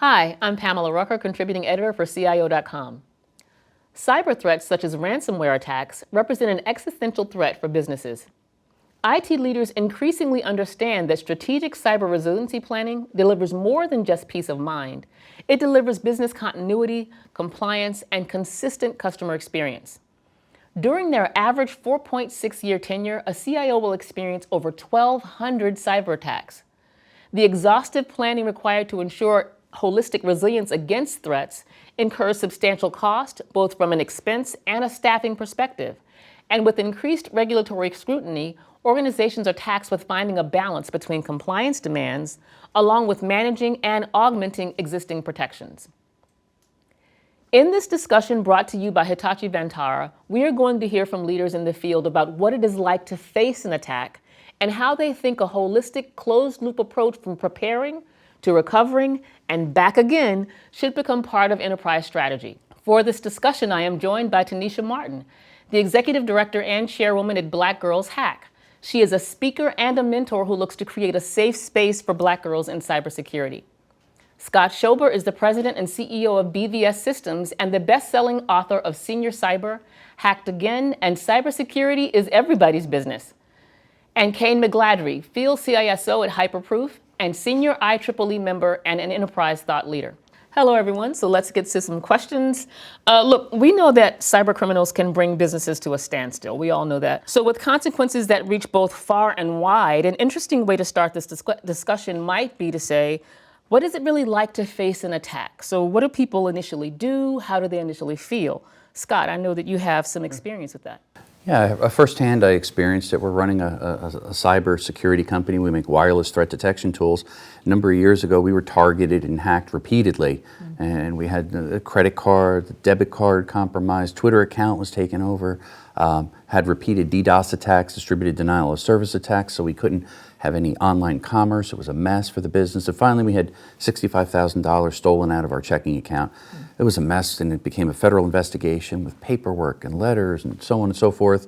Hi, I'm Pamela Rucker, contributing editor for CIO.com. Cyber threats such as ransomware attacks represent an existential threat for businesses. IT leaders increasingly understand that strategic cyber resiliency planning delivers more than just peace of mind. It delivers business continuity, compliance, and consistent customer experience. During their average 4.6-year tenure, a CIO will experience over 1,200 cyber attacks. The exhaustive planning required to ensure holistic resilience against threats incurs substantial cost, both from an expense and a staffing perspective. And with increased regulatory scrutiny, organizations are tasked with finding a balance between compliance demands, along with managing and augmenting existing protections. In this discussion brought to you by Hitachi Vantara, we are going to hear from leaders in the field about what it is like to face an attack and how they think a holistic, closed-loop approach from preparing to recovering and back again should become part of enterprise strategy. For this discussion, I am joined by Tanisha Martin, the Executive Director and Chairwoman at Black Girls Hack. She is a speaker and a mentor who looks to create a safe space for Black girls in cybersecurity. Scott Schober is the President and CEO of BVS Systems and the best-selling author of Senior Cyber, Hacked Again, and Cybersecurity is Everybody's Business. And Kane McGladrey, Field CISO at Hyperproof, and Senior IEEE member and an enterprise thought leader. Hello, everyone. So let's get to some questions. Look, we know that cyber criminals can bring businesses to a standstill. We all know that. So with consequences that reach both far and wide, an interesting way to start this discussion might be to say, what is it really like to face an attack? So what do people initially do? How do they initially feel? Scott, I know that you have some experience with that. Yeah, firsthand I experienced it. We're running a cyber security company. We make wireless threat detection tools. A number of years ago, we were targeted and hacked repeatedly. And we had a credit card, debit card compromised, Twitter account was taken over, had repeated DDoS attacks, distributed denial of service attacks, so we couldn't have any online commerce. It was a mess for the business. And finally, we had $65,000 stolen out of our checking account. It was a mess, and it became a federal investigation with paperwork and letters and so on and so forth.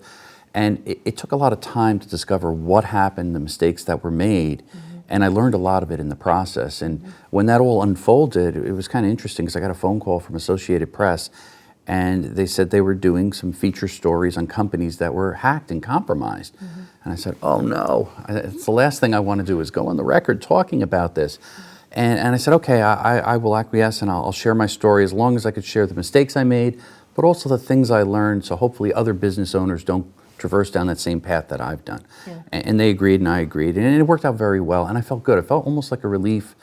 And it took a lot of time to discover what happened, the mistakes that were made. And I learned a lot of it in the process. And when that all unfolded, it was kind of interesting because I got a phone call from Associated Press, and they said they were doing some feature stories on companies that were hacked and compromised. And I said, oh no, it's the last thing I want to do is go on the record talking about this. And I said, okay, I will acquiesce and I'll share my story as long as I could share the mistakes I made, but also the things I learned, so hopefully other business owners don't traverse down that same path that I've done. And they agreed and I agreed, and it worked out very well, and I felt good. It felt almost like a relief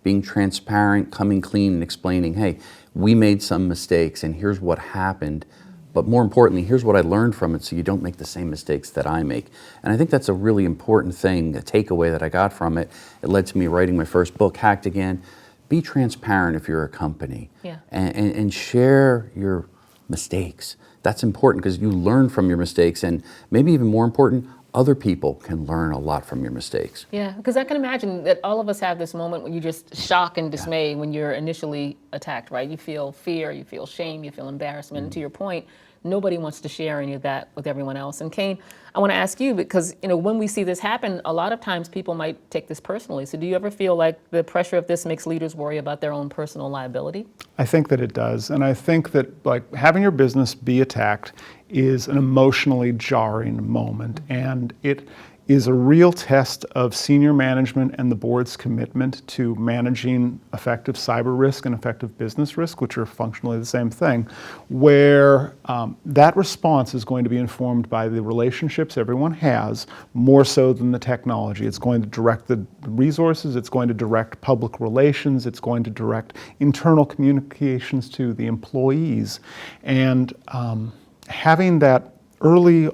being transparent, coming clean and explaining, hey, we made some mistakes and here's what happened. But more importantly, here's what I learned from it so you don't make the same mistakes that I make. And I think that's a really important thing, a takeaway that I got from it. It led to me writing my first book, Hacked Again. Be transparent if you're a company and share your mistakes. That's important because you learn from your mistakes, and maybe even more important, other people can learn a lot from your mistakes. Yeah, because I can imagine that all of us have this moment when you just shock and dismay when you're initially attacked, right? You feel fear, you feel shame, you feel embarrassment. And to your point, nobody wants to share any of that with everyone else. And Kane, I want to ask you, because when we see this happen, a lot of times people might take this personally. So do you ever feel like the pressure of this makes leaders worry about their own personal liability? I think that it does. And I think that having your business be attacked is an emotionally jarring moment. And it is a real test of senior management and the board's commitment to managing effective cyber risk and effective business risk, which are functionally the same thing, where that response is going to be informed by the relationships everyone has, more so than the technology. It's going to direct the resources, it's going to direct public relations, it's going to direct internal communications to the employees. And having that early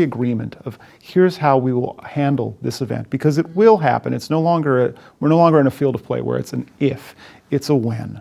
agreement of here's how we will handle this event, because it will happen. It's we're no longer in a field of play where it's an if, it's a when.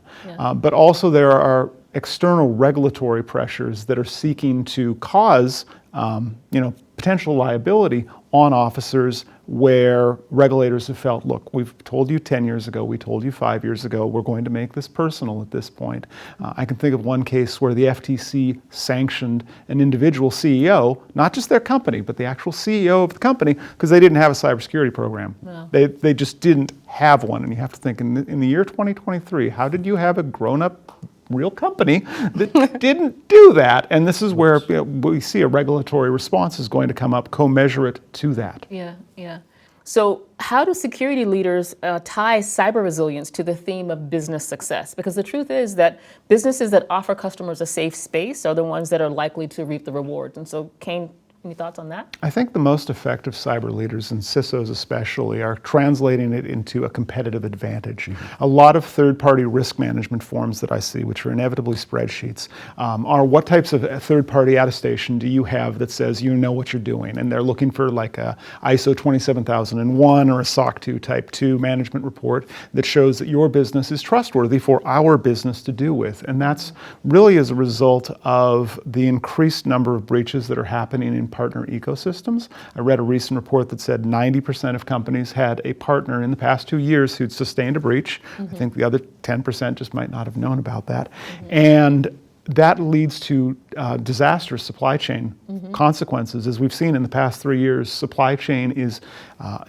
But also there are external regulatory pressures that are seeking to cause potential liability on officers where regulators have felt, look, we've told you 10 years ago, we told you 5 years ago, we're going to make this personal at this point. I can think of one case where the FTC sanctioned an individual CEO, not just their company, but the actual CEO of the company, because they didn't have a cybersecurity program. Wow. They just didn't have one. And you have to think, in the year 2023, how did you have a grown-up real company that didn't do that? And this is where we see a regulatory response is going to come up commensurate to that. Yeah, yeah. So how do security leaders tie cyber resilience to the theme of business success? Because the truth is that businesses that offer customers a safe space are the ones that are likely to reap the rewards. And so, Kane, any thoughts on that? I think the most effective cyber leaders, and CISOs especially, are translating it into a competitive advantage. A lot of third-party risk management forms that I see, which are inevitably spreadsheets, are what types of third-party attestation do you have that says you know what you're doing? And they're looking for like a ISO 27001 or a SOC 2 Type 2 management report that shows that your business is trustworthy for our business to do with. And that's really as a result of the increased number of breaches that are happening in partner ecosystems. I read a recent report that said 90% of companies had a partner in the past 2 years who'd sustained a breach. I think the other 10% just might not have known about that. And that leads to disastrous supply chain consequences. As we've seen in the past 3 years, supply chain is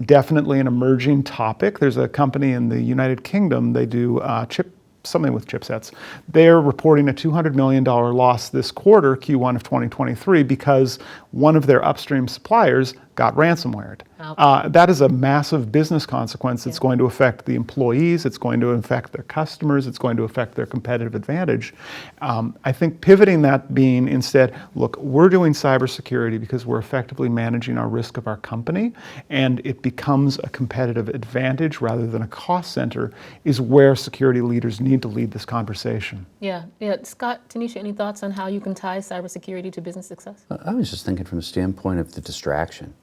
definitely an emerging topic. There's a company in the United Kingdom, they do something with chipsets. They're reporting a $200 million loss this quarter, Q1 of 2023, because one of their upstream suppliers got ransomwared. That is a massive business consequence. It's going to affect the employees, it's going to affect their customers, it's going to affect their competitive advantage. I think pivoting that being instead, look, we're doing cybersecurity because we're effectively managing our risk of our company, and it becomes a competitive advantage rather than a cost center, is where security leaders need to lead this conversation. Yeah. Scott, Tanisha, any thoughts on how you can tie cybersecurity to business success? I was just thinking from the standpoint of the distraction.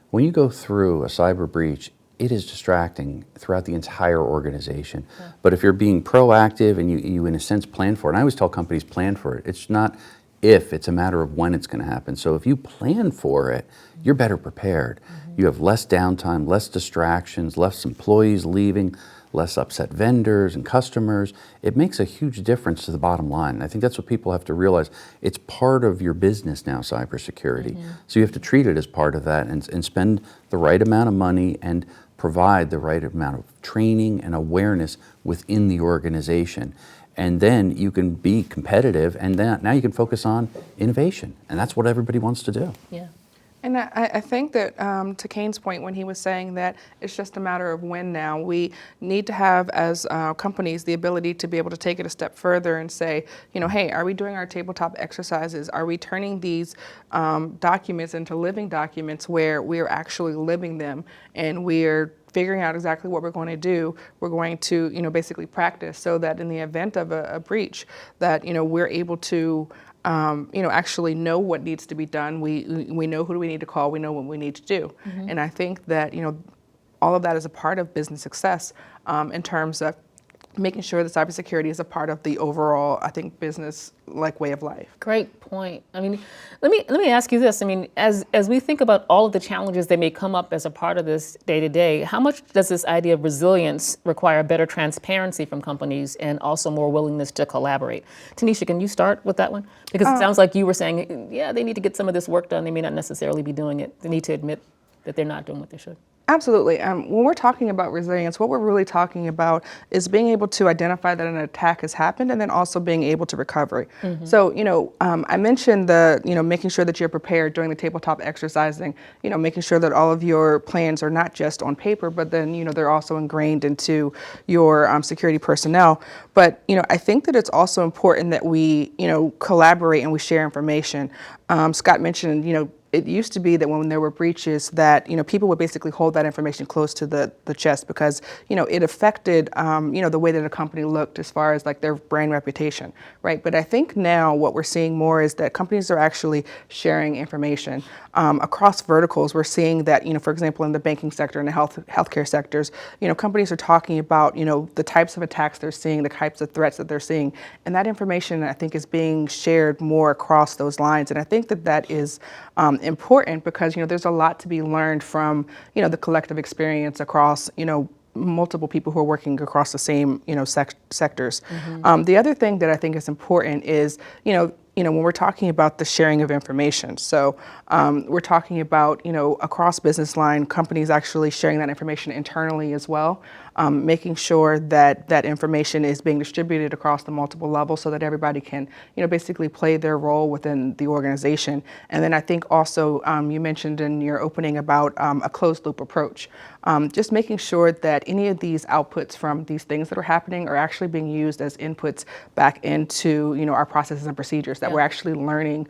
When you go through a cyber breach, it is distracting throughout the entire organization. Yeah. But if you're being proactive and you in a sense plan for it, and I always tell companies plan for it. It's not if, it's a matter of when it's going to happen. So if you plan for it, you're better prepared. You have less downtime, less distractions, less employees leaving, less upset vendors and customers. It makes a huge difference to the bottom line. And I think that's what people have to realize. It's part of your business now, cybersecurity. So you have to treat it as part of that and spend the right amount of money and provide the right amount of training and awareness within the organization. And then you can be competitive, and then now you can focus on innovation. And that's what everybody wants to do. Yeah. And I think that to Kane's point when he was saying that it's just a matter of when now, we need to have as companies the ability to be able to take it a step further and say, hey, are we doing our tabletop exercises? Are we turning these documents into living documents where we're actually living them and we're figuring out exactly what we're going to do? We're going to, basically practice so that in the event of a breach that, we're able to actually know what needs to be done. We know who we need to call. We know what we need to do. And I think that, all of that is a part of business success in terms of making sure that cybersecurity is a part of the overall, I think, business way of life. Great point. I mean, let me ask you this. I mean, as we think about all of the challenges that may come up as a part of this day to day, how much does this idea of resilience require better transparency from companies and also more willingness to collaborate? Tanisha, can you start with that one? Because it sounds like you were saying, yeah, they need to get some of this work done. They may not necessarily be doing it. They need to admit that they're not doing what they should. Absolutely. When we're talking about resilience, what we're really talking about is being able to identify that an attack has happened and then also being able to recover. So, I mentioned the, making sure that you're prepared during the tabletop exercising, making sure that all of your plans are not just on paper, but then, they're also ingrained into your security personnel. But, I think that it's also important that we, collaborate and we share information. Scott mentioned, it used to be that when there were breaches that, people would basically hold that information close to the chest because, it affected, the way that a company looked as far as their brand reputation, right? But I think now what we're seeing more is that companies are actually sharing information. Across verticals, we're seeing that, for example, in the banking sector and the healthcare sectors, companies are talking about, the types of attacks they're seeing, the types of threats that they're seeing. And that information, I think, is being shared more across those lines. And I think that that is important because, there's a lot to be learned from, the collective experience across, multiple people who are working across the same, sectors. The other thing that I think is important is, when we're talking about the sharing of information. So we're talking about, across business line, companies actually sharing that information internally as well, making sure that that information is being distributed across the multiple levels so that everybody can, basically play their role within the organization. And then I think also you mentioned in your opening about a closed loop approach. Just making sure that any of these outputs from these things that are happening are actually being used as inputs back into, our processes and procedures that we're actually learning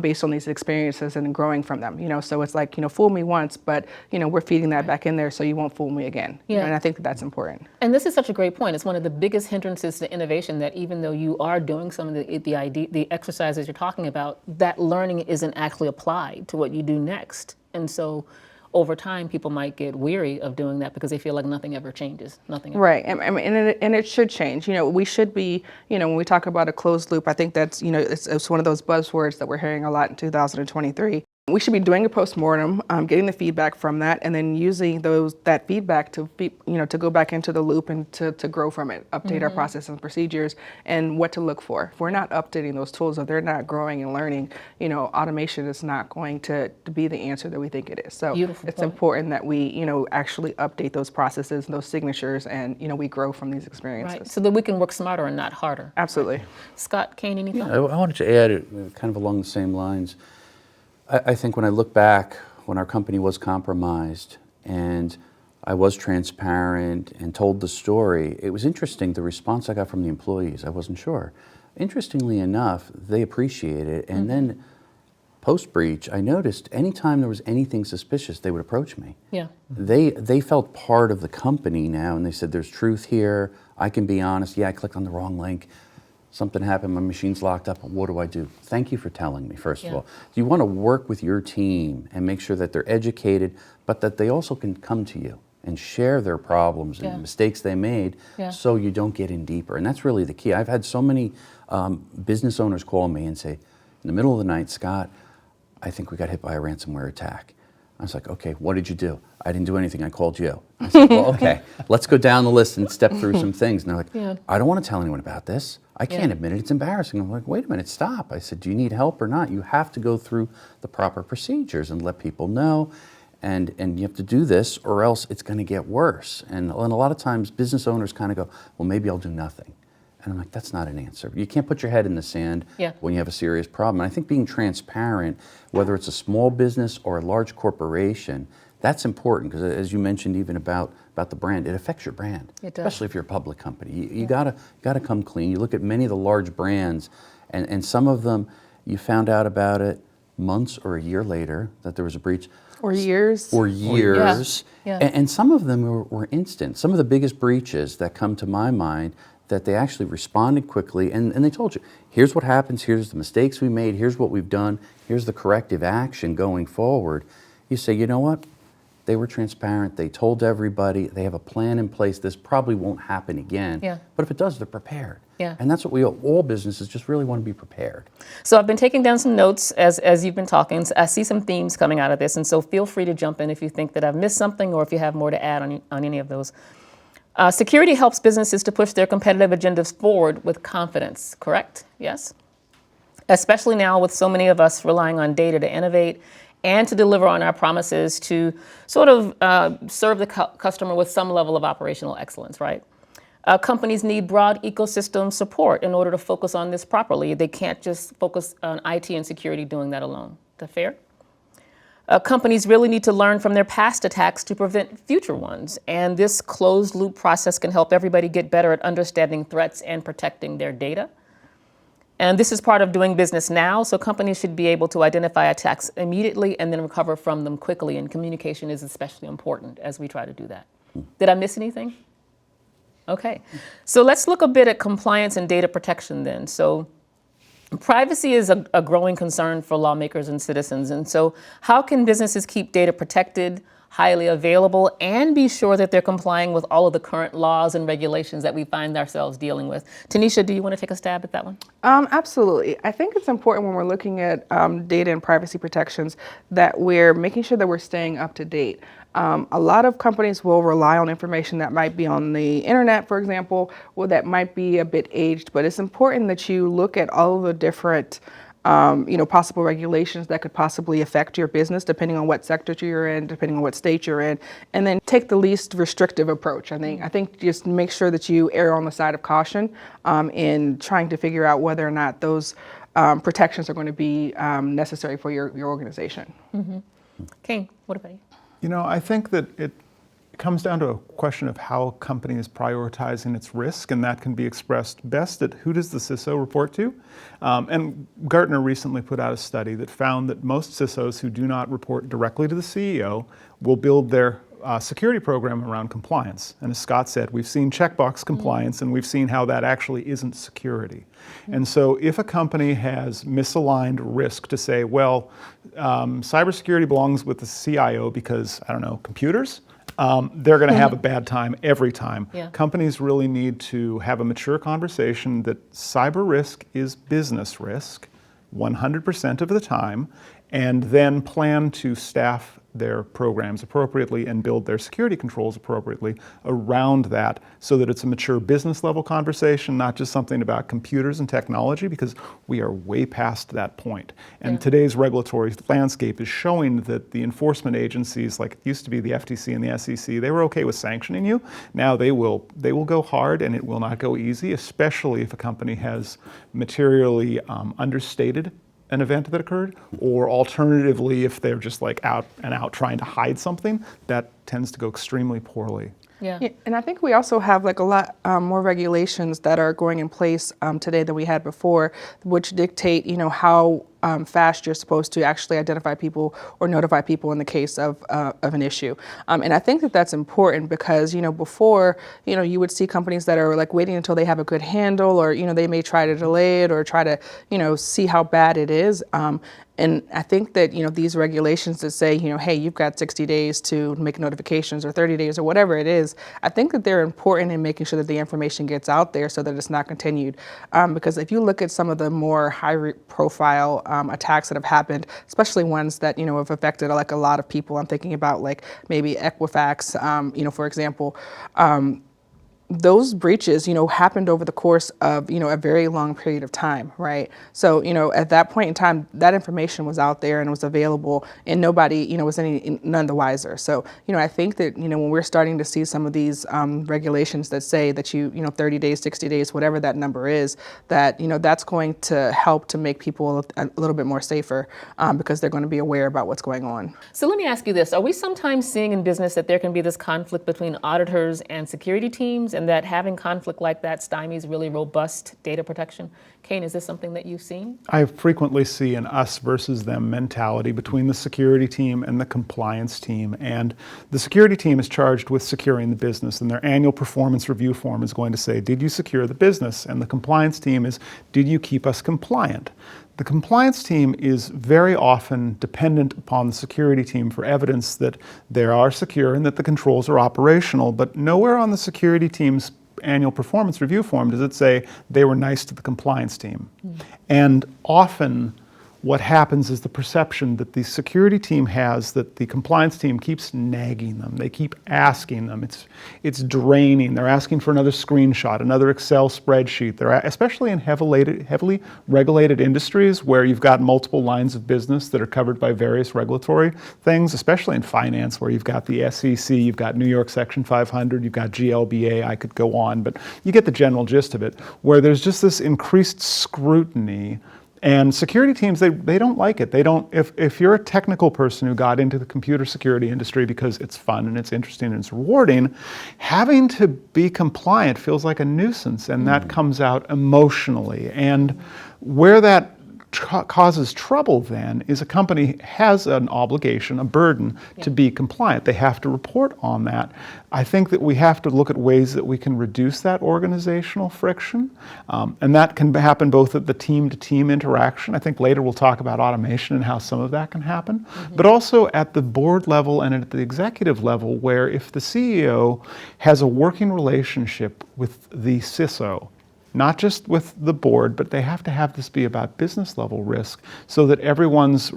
based on these experiences and growing from them. So it's like, fool me once, but, we're feeding that back in there so you won't fool me again. And I think that that's important. And this is such a great point. It's one of the biggest hindrances to innovation, that even though you are doing some of the exercises you're talking about, that learning isn't actually applied to what you do next. And so over time, people might get weary of doing that because they feel like nothing ever changes. Nothing ever. Right, and it should change. We should be, when we talk about a closed loop, I think that's, it's one of those buzzwords that we're hearing a lot in 2023. We should be doing a postmortem, getting the feedback from that, and then using that feedback to be, to go back into the loop and to grow from it, update our processes and procedures, and what to look for. If we're not updating those tools, or they're not growing and learning, automation is not going to be the answer that we think it is. So it's important that we, actually update those processes and those signatures, and we grow from these experiences. Right, so that we can work smarter and not harder. Absolutely. Scott, Kane, any thoughts? I wanted to add, kind of along the same lines. I think when I look back, when our company was compromised and I was transparent and told the story, it was interesting the response I got from the employees. I wasn't sure. Interestingly enough, they appreciated it. And then post-breach, I noticed anytime there was anything suspicious, they would approach me. Yeah. They felt part of the company now, and they said, there's truth here. I can be honest. Yeah, I clicked on the wrong link. Something happened, my machine's locked up, what do I do? Thank you for telling me, first of all. You want to work with your team and make sure that they're educated, but that they also can come to you and share their problems and mistakes they made so you don't get in deeper. And that's really the key. I've had so many business owners call me and say, in the middle of the night, Scott, I think we got hit by a ransomware attack. I was like, okay, what did you do? I didn't do anything, I called you. I said, well, okay, let's go down the list and step through some things. And they're like, I don't want to tell anyone about this. I can't admit it, it's embarrassing. I'm like, wait a minute, stop. I said, do you need help or not? You have to go through the proper procedures and let people know. And you have to do this or else it's going to get worse. And a lot of times business owners kind of go, well, maybe I'll do nothing. And I'm like, that's not an answer. You can't put your head in the sand when you have a serious problem. And I think being transparent, whether it's a small business or a large corporation, that's important because as you mentioned even about the brand, it affects your brand, especially if you're a public company. You gotta come clean. You look at many of the large brands and some of them, you found out about it months or a year later that there was a breach. Or years. Or years. And some of them were instant. Some of the biggest breaches that come to my mind that they actually responded quickly and they told you, here's what happens, here's the mistakes we made, here's what we've done, here's the corrective action going forward. You say, you know what? They were transparent, they told everybody, they have a plan in place, this probably won't happen again. But if it does, they're prepared. And that's what all businesses just really want to be prepared. So I've been taking down some notes as you've been talking. I see some themes coming out of this, and so feel free to jump in if you think that I've missed something or if you have more to add on any of those. Security helps businesses to push their competitive agendas forward with confidence, correct? Yes? Especially now with so many of us relying on data to innovate and to deliver on our promises to sort of serve the customer with some level of operational excellence, right? Companies need broad ecosystem support in order to focus on this properly. They can't just focus on IT and security doing that alone. Is that fair? Companies really need to learn from their past attacks to prevent future ones. And this closed loop process can help everybody get better at understanding threats and protecting their data. And this is part of doing business now, so companies should be able to identify attacks immediately and then recover from them quickly, and communication is especially important as we try to do that. Did I miss anything? Okay, so let's look a bit at compliance and data protection then. So privacy is a growing concern for lawmakers and citizens, and so how can businesses keep data protected, highly available, and be sure that they're complying with all of the current laws and regulations that we find ourselves dealing with. Tanisha, do you want to take a stab at that one? Absolutely. I think it's important when we're looking at data and privacy protections that we're making sure that we're staying up to date. A lot of companies will rely on information that might be on the internet, for example, or that might be a bit aged, but it's important that you look at all of the different possible regulations that could possibly affect your business, depending on what sector you're in, depending on what state you're in, and then take the least restrictive approach. I think just make sure that you err on the side of caution in trying to figure out whether or not those protections are going to be necessary for your organization. Kane, what about you? I think that it comes down to a question of how a company is prioritizing its risk, and that can be expressed best at who does the CISO report to. And Gartner recently put out a study that found that most CISOs who do not report directly to the CEO will build their security program around compliance. And as Scott said, we've seen checkbox compliance, and we've seen how that actually isn't security. And so if a company has misaligned risk to say, well, cybersecurity belongs with the CIO because, I don't know, computers, they're going to have a bad time every time. Yeah. Companies really need to have a mature conversation that cyber risk is business risk 100% of the time, and then plan to staff their programs appropriately and build their security controls appropriately around that, so that it's a mature business level conversation, not just something about computers and technology, because we are way past that point. And today's regulatory landscape is showing that the enforcement agencies, like it used to be the FTC and the SEC, they were okay with sanctioning you. Now they will go hard, and it will not go easy, especially if a company has materially understated an event that occurred, or alternatively, if they're just like out and out trying to hide something, that tends to go extremely poorly. Yeah. And I think we also have like a lot more regulations that are going in place today than we had before, which dictate, how fast you're supposed to actually identify people or notify people in the case of an issue. And I think that that's important because, before, you would see companies that are like waiting until they have a good handle, or, they may try to delay it or try to, see how bad it is. And I think that, these regulations that say, hey, you've got 60 days to make notifications, or 30 days or whatever it is, I think that they're important in making sure that the information gets out there so that it's not continued. Because if you look at some of the more high profile attacks that have happened, especially ones that, have affected like a lot of people, I'm thinking about like maybe Equifax, for example, those breaches, happened over the course of, a very long period of time, right? So, at that point in time, that information was out there and was available, and nobody, was none the wiser. So, I think that, when we're starting to see some of these regulations that say that 30 days, 60 days, whatever that number is, that, that's going to help to make people a little bit more safer because they're going to be aware about what's going on. So let me ask you this. Are we sometimes seeing in business that there can be this conflict between auditors and security teams, and that having conflict like that stymies really robust data protection? Kane, is this something that you've seen? I frequently see an us versus them mentality between the security team and the compliance team. And the security team is charged with securing the business, and their annual performance review form is going to say, did you secure the business? And the compliance team is, did you keep us compliant? The compliance team is very often dependent upon the security team for evidence that they are secure and that the controls are operational, but nowhere on the security team's annual performance review form does it say they were nice to the compliance team. And often what happens is the perception that the security team has that the compliance team keeps nagging them. They keep asking them. It's draining. They're asking for another screenshot, another Excel spreadsheet. They're especially in heavily regulated industries where you've got multiple lines of business that are covered by various regulatory things, especially in finance where you've got the SEC, you've got New York Section 500, you've got GLBA, I could go on, but you get the general gist of it, where there's just this increased scrutiny. And security teams, they don't like it. They don't, if you're a technical person who got into the computer security industry because it's fun and it's interesting and it's rewarding, having to be compliant feels like a nuisance, and that comes out emotionally. And where that causes trouble then is a company has an obligation, a burden to be compliant. They have to report on that. I think that we have to look at ways that we can reduce that organizational friction, and that can happen both at the team-to-team interaction. I think later we'll talk about automation and how some of that can happen, but also at the board level and at the executive level, where if the CEO has a working relationship with the CISO, not just with the board, but they have to have this be about business level risk so that everyone's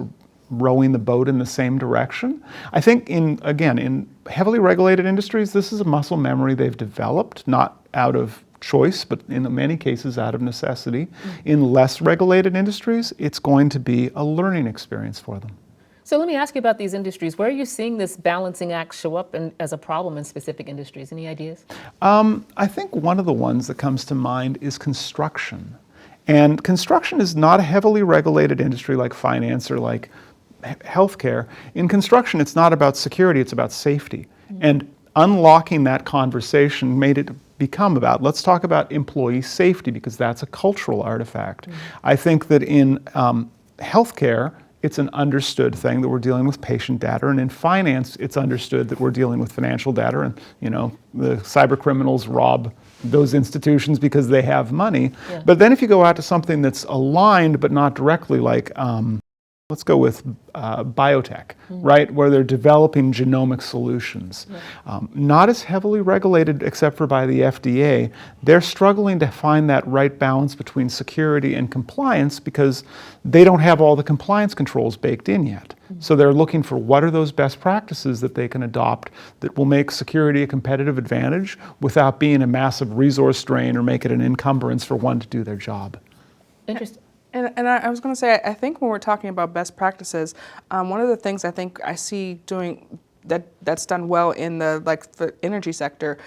rowing the boat in the same direction. I think in heavily regulated industries, this is a muscle memory they've developed, not out of choice, but in many cases out of necessity. In less regulated industries, it's going to be a learning experience for them. So let me ask you about these industries. Where are you seeing this balancing act show up as a problem in specific industries? Any ideas? I think one of the ones that comes to mind is construction. And construction is not a heavily regulated industry like finance or like healthcare. In construction, it's not about security, it's about safety. And unlocking that conversation made it become about, let's talk about employee safety, because that's a cultural artifact. I think that in healthcare, it's an understood thing that we're dealing with patient data, and in finance, it's understood that we're dealing with financial data, and the cyber criminals rob those institutions because they have money. But then if you go out to something that's aligned but not directly, like let's go with biotech, right, where they're developing genomic solutions. Not as heavily regulated except for by the FDA. They're struggling to find that right balance between security and compliance because they don't have all the compliance controls baked in yet. So they're looking for what are those best practices that they can adopt that will make security a competitive advantage without being a massive resource drain or make it an encumbrance for one to do their job. Interesting. And I was going to say, I think when we're talking about best practices, one of the things I think I see doing that's done well in the energy sector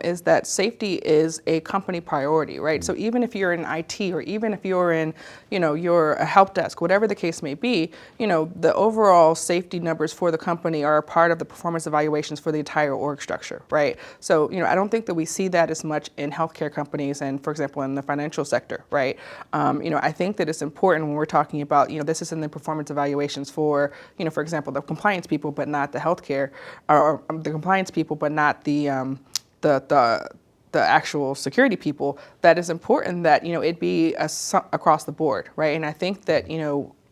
is that safety is a company priority, right? So even if you're in IT or even if you're in, you're a help desk, whatever the case may be, the overall safety numbers for the company are a part of the performance evaluations for the entire org structure, right? So, I don't think that we see that as much in healthcare companies and, for example, in the financial sector, right? I think that it's important when we're talking about, this is in the performance evaluations for, for example, the compliance people, but not the healthcare, or the compliance people, but not the actual security people. That is important that it be across the board, right? And I think that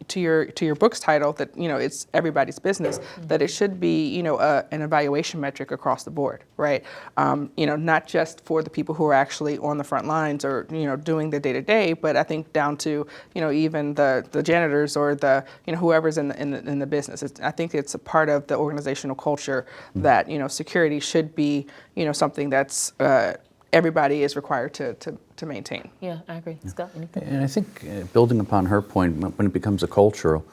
to your book's title, that it's everybody's business, that it should be an evaluation metric across the board, right? Not just for the people who are actually on the front lines or doing the day to day, but I think down to even the janitors or the whoever's in the business. I think it's a part of the organizational culture that security should be something that's everybody is required to maintain. Yeah, I agree. Scott, anything? And I think building upon her point, when it becomes a cultural,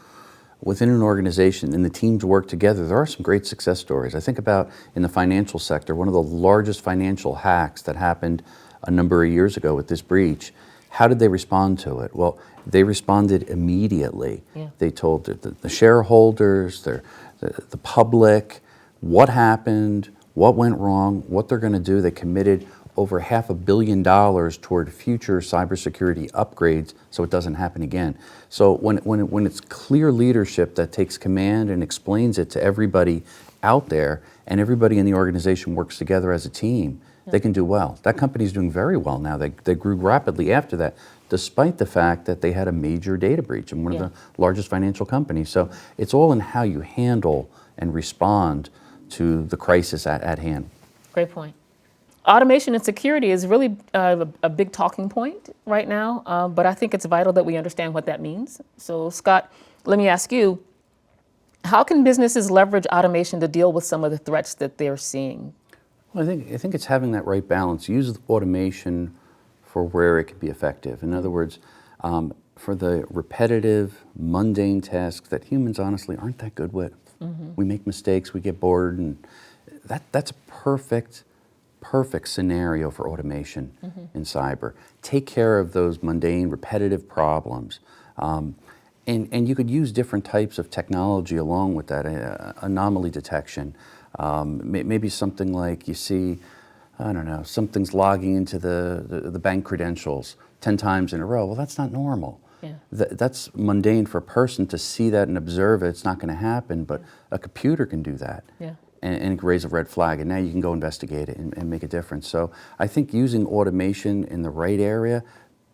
within an organization and the teams work together, there are some great success stories. I think about in the financial sector, one of the largest financial hacks that happened a number of years ago with this breach. How did they respond to it? Well, they responded immediately. They told the shareholders, the public, what happened, what went wrong, what they're going to do. They committed over $500 million toward future cybersecurity upgrades so it doesn't happen again. So when it's clear leadership that takes command and explains it to everybody out there, and everybody in the organization works together as a team, they can do well. That company's doing very well now. They grew rapidly after that, despite the fact that they had a major data breach in one of the largest financial companies. So it's all in how you handle and respond to the crisis at hand. Great point. Automation and security is really a big talking point right now, but I think it's vital that we understand what that means. So Scott, let me ask you, how can businesses leverage automation to deal with some of the threats that they're seeing? Well, I think it's having that right balance. Use automation for where it can be effective. In other words, for the repetitive, mundane tasks that humans honestly aren't that good with. We make mistakes, we get bored, and that's a perfect scenario for automation in cyber. Take care of those mundane, repetitive problems. And you could use different types of technology along with that, anomaly detection. Maybe something like you see, I don't know, something's logging into the bank credentials 10 times in a row. Well, that's not normal. Yeah. That's mundane for a person to see that and observe it. It's not going to happen, but a computer can do that. Yeah. And raise a red flag, and now you can go investigate it and make a difference. So I think using automation in the right area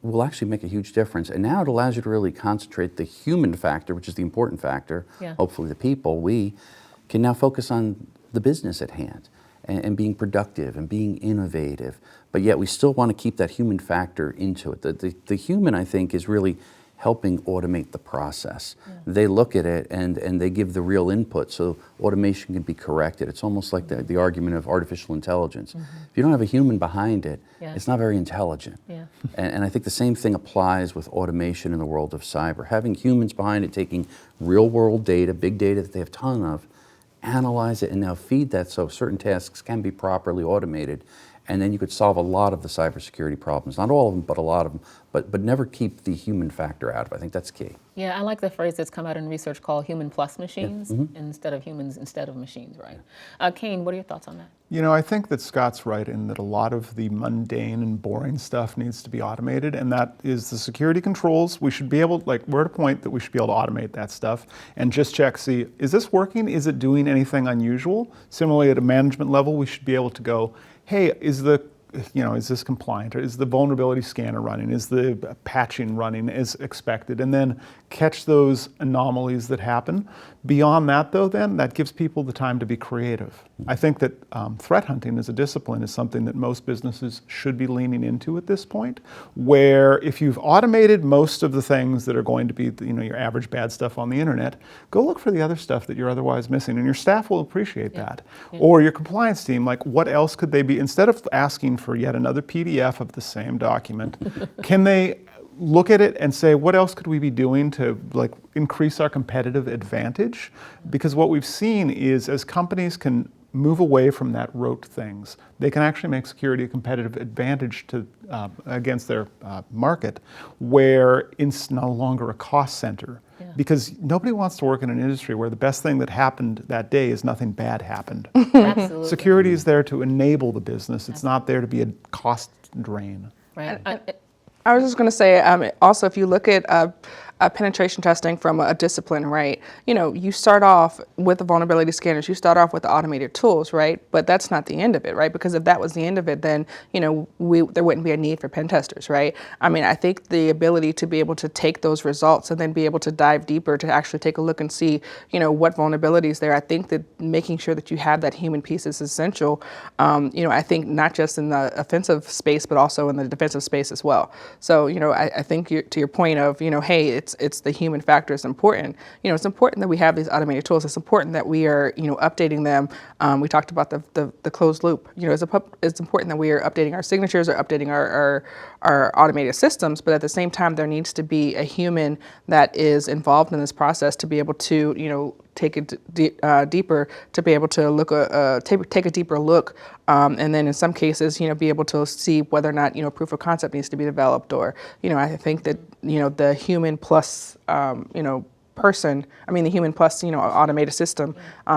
will actually make a huge difference. And now it allows you to really concentrate the human factor, which is the important factor, Yeah. hopefully the people, we can now focus on the business at hand and being productive and being innovative. But yet we still want to keep that human factor into it. The human, I think, is really helping automate the process. Yeah. They look at it and they give the real input, so automation can be corrected. It's almost like the argument of artificial intelligence. If you don't have a human behind it, Yeah. it's not very intelligent. Yeah. And I think the same thing applies with automation in the world of cyber. Having humans behind it, taking real world data, big data that they have a ton of, analyze it and now feed that so certain tasks can be properly automated. And then you could solve a lot of the cybersecurity problems. Not all of them, but a lot of them. But never keep the human factor out of it. I think that's key. Yeah, I like the phrase that's come out in research called human plus machines, instead of humans instead of machines, right? Kane, what are your thoughts on that? You know, I think that Scott's right in that a lot of the mundane and boring stuff needs to be automated, and that is the security controls. We should be able, like, we're at a point that we should be able to automate that stuff and just check, see, is this working? Is it doing anything unusual? Similarly, at a management level, we should be able to go, hey, is this compliant? Or is the vulnerability scanner running? Is the patching running as expected? And then catch those anomalies that happen. Beyond that, though, then, that gives people the time to be creative. I think that threat hunting as a discipline is something that most businesses should be leaning into at this point, where if you've automated most of the things that are going to be, your average bad stuff on the internet, go look for the other stuff that you're otherwise missing, and your staff will appreciate that. Yeah. Or your compliance team, like, what else could they be, instead of asking for yet another PDF of the same document, can they look at it and say, what else could we be doing to increase our competitive advantage? Because what we've seen is, as companies can move away from that rote things, they can actually make security a competitive advantage to against their market, where it's no longer a cost center. Yeah. Because nobody wants to work in an industry where the best thing that happened that day is nothing bad happened. Absolutely. Security is there to enable the business. It's not there to be a cost drain. Right. I was just going to say, also, if you look at penetration testing from a discipline, right? You start off with the vulnerability scanners, you start off with the automated tools, right? But that's not the end of it, right? Because if that was the end of it, then, there wouldn't be a need for pen testers, right? I mean, I think the ability to be able to take those results and then be able to dive deeper to actually take a look and see, what vulnerabilities there. I think that making sure that you have that human piece is essential. I think not just in the offensive space, but also in the defensive space as well. So, I think to your point of, hey, it's the human factor is important. It's important that we have these automated tools. It's important that we are, updating them. We talked about the closed loop. It's important that we are updating our signatures or updating our automated systems. But at the same time, there needs to be a human that is involved in this process to be able to, take it deeper, to be able to look take a deeper look, and then in some cases, be able to see whether or not proof of concept needs to be developed, or I think that the human plus person, the human plus automated system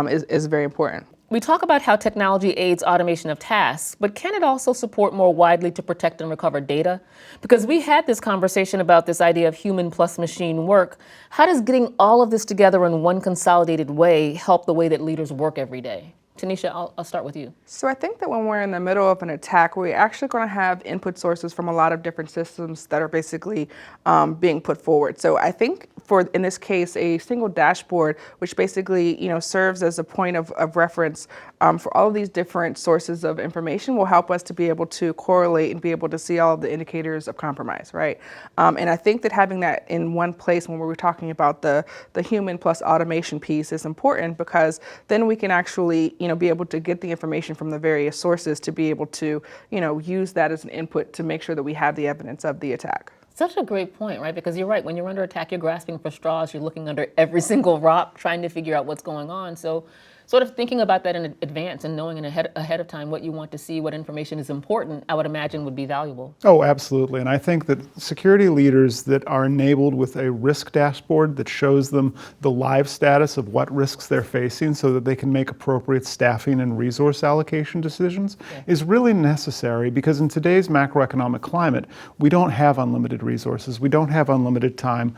is very important. We talk about how technology aids automation of tasks, but can it also support more widely to protect and recover data? Because we had this conversation about this idea of human plus machine work. How does getting all of this together in one consolidated way help the way that leaders work every day? Tanisha, I'll start with you. So I think that when we're in the middle of an attack, we're actually going to have input sources from a lot of different systems that are basically being put forward. So I think in this case, a single dashboard, which basically serves as a point of reference for all of these different sources of information, will help us to be able to correlate and be able to see all of the indicators of compromise, right? And I think that having that in one place when we're talking about the human plus automation piece is important, because then we can actually be able to get the information from the various sources to be able to use that as an input to make sure that we have the evidence of the attack. Such a great point, right? Because you're right. When you're under attack, you're grasping for straws. You're looking under every single rock, trying to figure out what's going on. So sort of thinking about that in advance and knowing ahead of time what you want to see, what information is important, I would imagine would be valuable. Oh, absolutely. And I think that security leaders that are enabled with a risk dashboard that shows them the live status of what risks they're facing so that they can make appropriate staffing and resource allocation decisions is really necessary, because in today's macroeconomic climate, we don't have unlimited resources, we don't have unlimited time,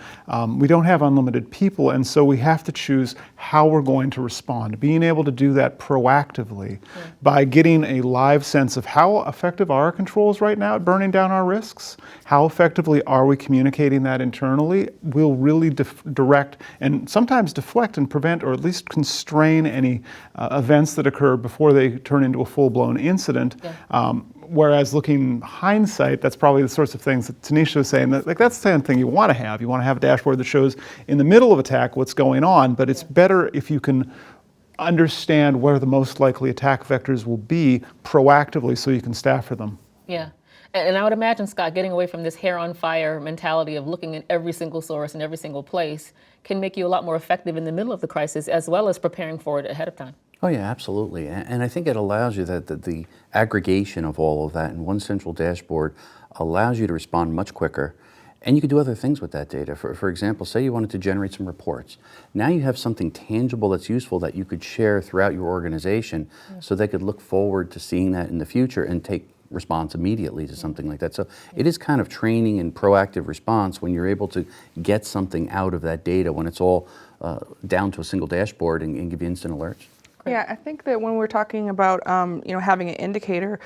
we don't have unlimited people, and so we have to choose how we're going to respond. Being able to do that proactively by getting a live sense of how effective are our controls right now at burning down our risks, how effectively are we communicating that internally, will really direct and sometimes deflect and prevent, or at least constrain any events that occur before they turn into a full-blown incident. Whereas looking hindsight, that's probably the sorts of things that Tanisha was saying, that, like, that's the kind of thing you want to have. You want to have a dashboard that shows in the middle of attack what's going on, but it's better if you can understand where the most likely attack vectors will be proactively so you can staff for them. Yeah. And I would imagine, Scott, getting away from this hair on fire mentality of looking at every single source and every single place can make you a lot more effective in the middle of the crisis, as well as preparing for it ahead of time. Oh yeah, absolutely. And I think it allows you that the aggregation of all of that in one central dashboard allows you to respond much quicker. And you could do other things with that data. For example, say you wanted to generate some reports. Now you have something tangible that's useful that you could share throughout your organization so they could look forward to seeing that in the future and take response immediately to something like that. So it is kind of training and proactive response when you're able to get something out of that data, when it's all down to a single dashboard and give you instant alerts. Yeah, I think that when we're talking about having an indicator,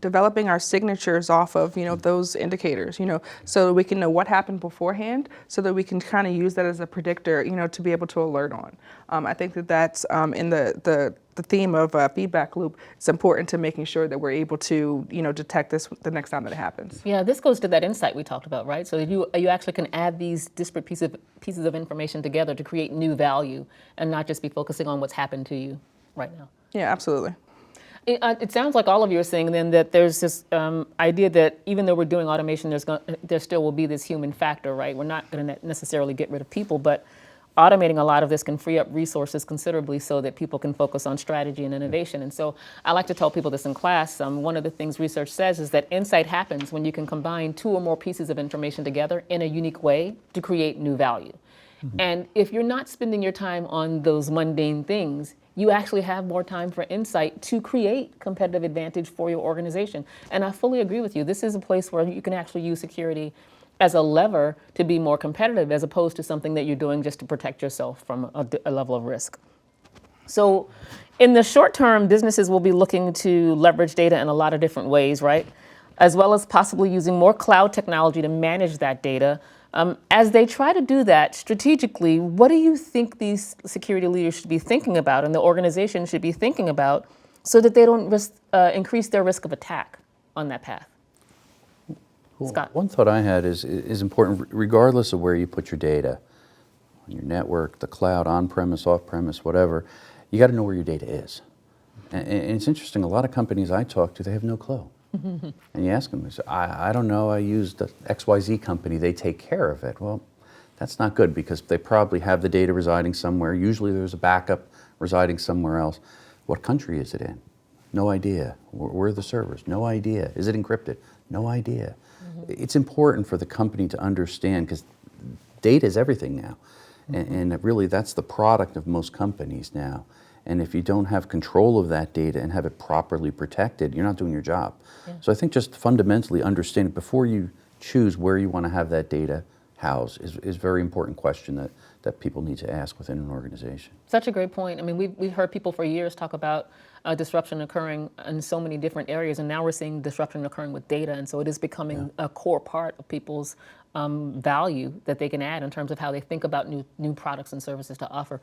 developing our signatures off of those indicators, so that we can know what happened beforehand, so that we can kind of use that as a predictor, to be able to alert on. I think that that's in the theme of feedback loop. It's important to making sure that we're able to detect this the next time that it happens. Yeah, this goes to that insight we talked about, right? So that you actually can add these disparate pieces of information together to create new value and not just be focusing on what's happened to you right now. Yeah, absolutely. It sounds like all of you are saying then that there's this idea that even though we're doing automation, there still will be this human factor, right? We're not going to necessarily get rid of people, but automating a lot of this can free up resources considerably so that people can focus on strategy and innovation. And so I like to tell people this in class. One of the things research says is that insight happens when you can combine two or more pieces of information together in a unique way to create new value. And if you're not spending your time on those mundane things, you actually have more time for insight to create competitive advantage for your organization. And I fully agree with you. This is a place where you can actually use security as a lever to be more competitive, as opposed to something that you're doing just to protect yourself from a level of risk. So in the short term, businesses will be looking to leverage data in a lot of different ways, right? As well as possibly using more cloud technology to manage that data. As they try to do that strategically, what do you think these security leaders should be thinking about and the organization should be thinking about so that they don't increase their risk of attack on that path? Cool. Scott? One thought I had is important, regardless of where you put your data, on your network, the cloud, on-premise, off-premise, whatever, you got to know where your data is. And it's interesting, a lot of companies I talk to, they have no clue. And you ask them, they say, I don't know, I used the XYZ company, they take care of it. Well, that's not good, because they probably have the data residing somewhere. Usually there's a backup residing somewhere else. What country is it in? No idea. Where are the servers? No idea. Is it encrypted? No idea. It's important for the company to understand, because data is everything now. And really that's the product of most companies now. And if you don't have control of that data and have it properly protected, you're not doing your job. So I think just fundamentally understanding before you choose where you want to have that data housed is a very important question that people need to ask within an organization. Such a great point. I mean, we've heard people for years talk about disruption occurring in so many different areas, and now we're seeing disruption occurring with data, and so it is becoming a core part of people's value that they can add in terms of how they think about new products and services to offer.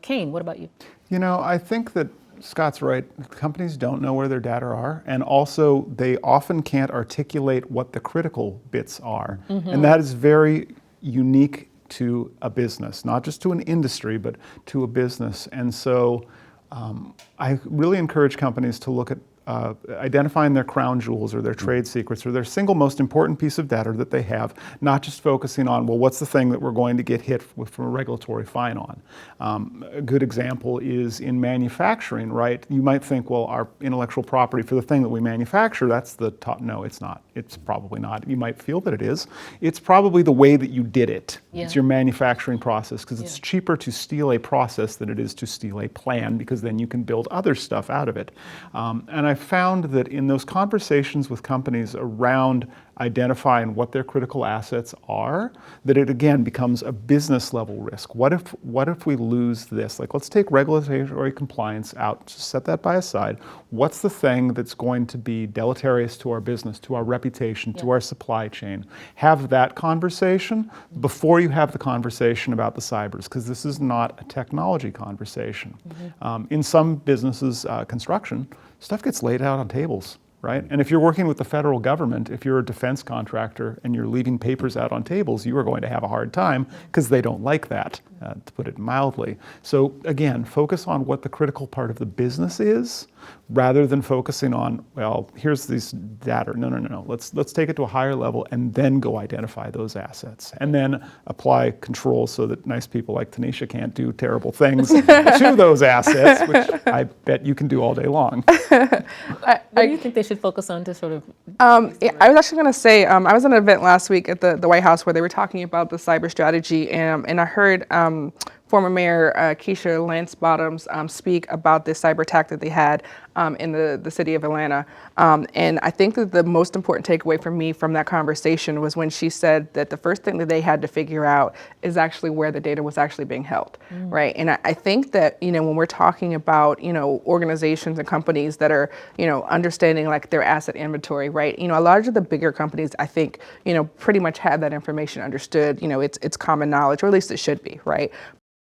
Kane, what about you? I think that Scott's right. Companies don't know where their data are, and also they often can't articulate what the critical bits are. And that is very unique to a business, not just to an industry, but to a business. And so I really encourage companies to look at identifying their crown jewels or their trade secrets or their single most important piece of data that they have, not just focusing on, well, what's the thing that we're going to get hit with from a regulatory fine on. A good example is in manufacturing, right? You might think, well, our intellectual property for the thing that we manufacture, that's the top. No, it's not. It's probably not. You might feel that it is. It's probably the way that you did it. Yeah. It's your manufacturing process, because it's cheaper to steal a process than it is to steal a plan, because then you can build other stuff out of it. And I found that in those conversations with companies around identifying what their critical assets are, that it again becomes a business level risk. What if we lose this? Like, let's take regulatory compliance out, just set that by aside. What's the thing that's going to be deleterious to our business, to our reputation, to our supply chain? Have that conversation before you have the conversation about the cybers, because this is not a technology conversation. In some businesses, construction, stuff gets laid out on tables. Right? And if you're working with the federal government, if you're a defense contractor and you're leaving papers out on tables, you are going to have a hard time, because they don't like that, to put it mildly. So again, focus on what the critical part of the business is, rather than focusing on, well, here's this data. No. Let's take it to a higher level and then go identify those assets, and then apply controls so that nice people like Tanisha can't do terrible things to those assets, which I bet you can do all day long. What do you think they should focus on to sort of? Yeah, I was actually going to say, I was at an event last week at the White House where they were talking about the cyber strategy, and I heard former Mayor Keisha Lance Bottoms speak about this cyber attack that they had in the city of Atlanta. And I think that the most important takeaway for me from that conversation was when she said that the first thing that they had to figure out is actually where the data was actually being held, right? And I think that, when we're talking about, organizations and companies that are, understanding like their asset inventory, right? A lot of the bigger companies, I think, pretty much have that information understood. It's common knowledge, or at least it should be, right?